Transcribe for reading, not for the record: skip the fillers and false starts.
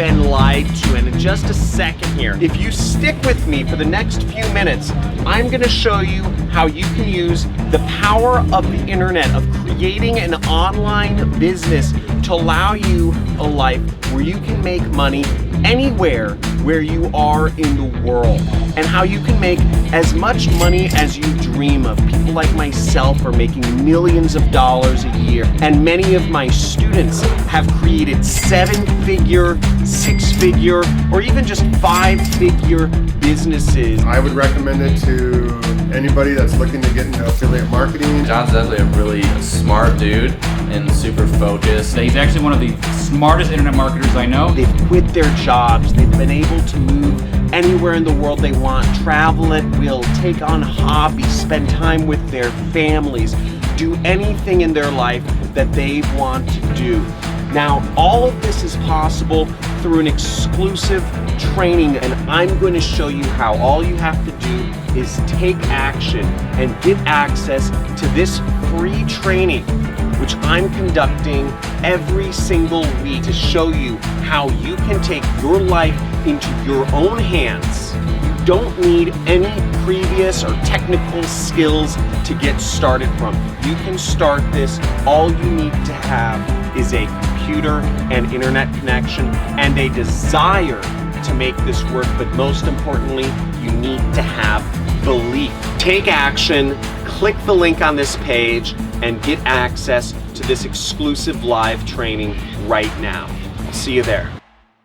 been lied to. And in just a second here, if you stick with me for the next few minutes, I'm gonna show you how you can use the power of the internet, of creating an online business to allow you a life where you can make money anywhere where you are in the world, and how you can make as much money as you dream of. People like myself are making millions of dollars a year, and many of my students have created 7-figure, 6-figure, or even just 5-figure businesses. I would recommend it to anybody that's looking to get into affiliate marketing. John's definitely a really smart dude and super focused. He's actually one of the smartest internet marketers I know. They've quit their jobs, they've been able to move anywhere in the world they want, travel at will, take on hobbies, spend time with their families, do anything in their life that they want to do. Now, all of this is possible through an exclusive training, and I'm going to show you how. All you have to do is take action and get access to this free training, which I'm conducting every single week to show you how you can take your life into your own hands. You don't need any previous or technical skills to get started from. You can start this. All you need to have is a computer and internet connection and a desire to make this work, but most importantly, you need to have belief. Take action, click the link on this page, and get access to this exclusive live training right now. I'll see you there.